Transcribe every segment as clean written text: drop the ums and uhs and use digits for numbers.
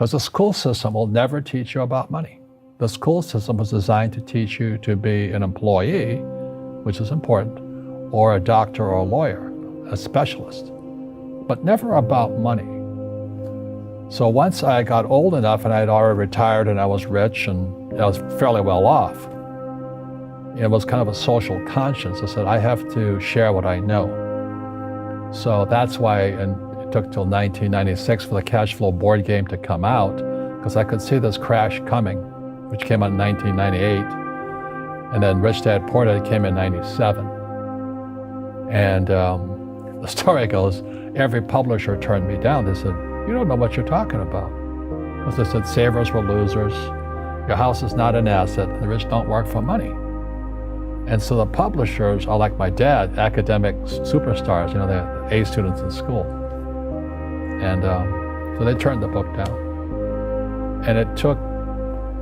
Because the school system will never teach you about money. The school system was designed to teach you to be an employee, which is important, or a doctor or a lawyer, a specialist, but never about money. So once I got old enough and I had already retired and I was rich and I was fairly well off, it was kind of a social conscience. I said, I have to share what I know. So that's why it took till 1996 for the cash flow board game to come out, because I could see this crash coming, which came out in 1998. And then Rich Dad Poor Dad came in 97. And the story goes, every publisher turned me down. They said, you don't know what you're talking about. Because they said, savers were losers. Your house is not an asset. The rich don't work for money. And so the publishers are like my dad, academic superstars, they're A students in school. And so they turned the book down. And it took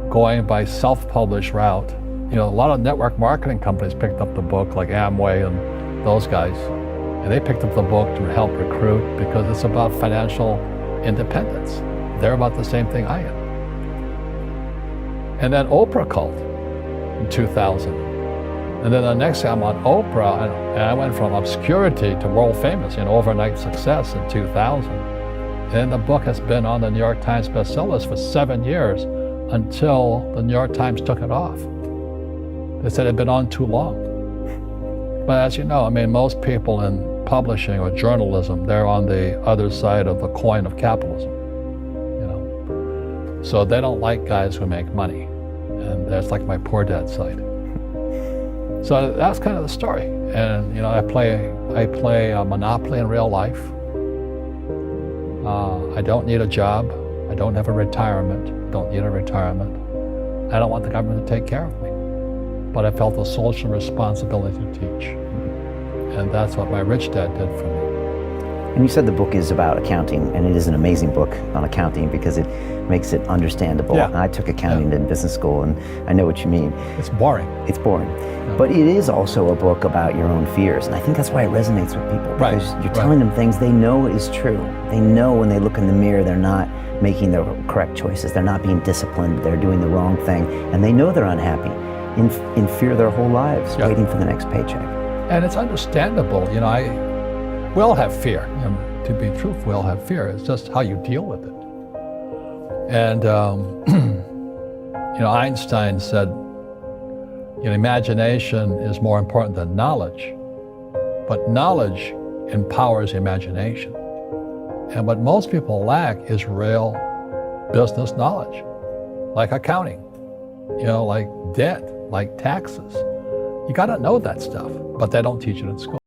going by self-published route. A lot of network marketing companies picked up the book, like Amway and those guys. And they picked up the book to help recruit because it's about financial independence. They're about the same thing I am. And then Oprah called in 2000. And then the next thing I'm on Oprah, and I went from obscurity to world famous, overnight success in 2000. And the book has been on the New York Times bestsellers for 7 years until the New York Times took it off. They said it had been on too long. But as you know, most people in publishing or journalism, they're on the other side of the coin of capitalism. So they don't like guys who make money. And that's like my poor dad's side. So that's kind of the story. And I play a Monopoly in real life. I don't need a job. I don't have a retirement. Don't need a retirement. I don't want the government to take care of me. But I felt a social responsibility to teach. And that's what my rich dad did for me. And you said the book is about accounting, and it is an amazing book on accounting because it makes it understandable. Yeah. And I took accounting in business school, and I know what you mean. It's boring. It's boring. Yeah. But it is also a book about your own fears, and I think that's why it resonates with people. Because you're telling them things they know is true. They know when they look in the mirror they're not making the correct choices. They're not being disciplined. They're doing the wrong thing. And they know they're unhappy, in fear their whole lives, waiting for the next paycheck. And it's understandable. We all have fear. To be truthful, we all have fear. It's just how you deal with it. And Einstein said, imagination is more important than knowledge, but knowledge empowers imagination. And what most people lack is real business knowledge, like accounting, like debt, like taxes. You got to know that stuff, but they don't teach it in school.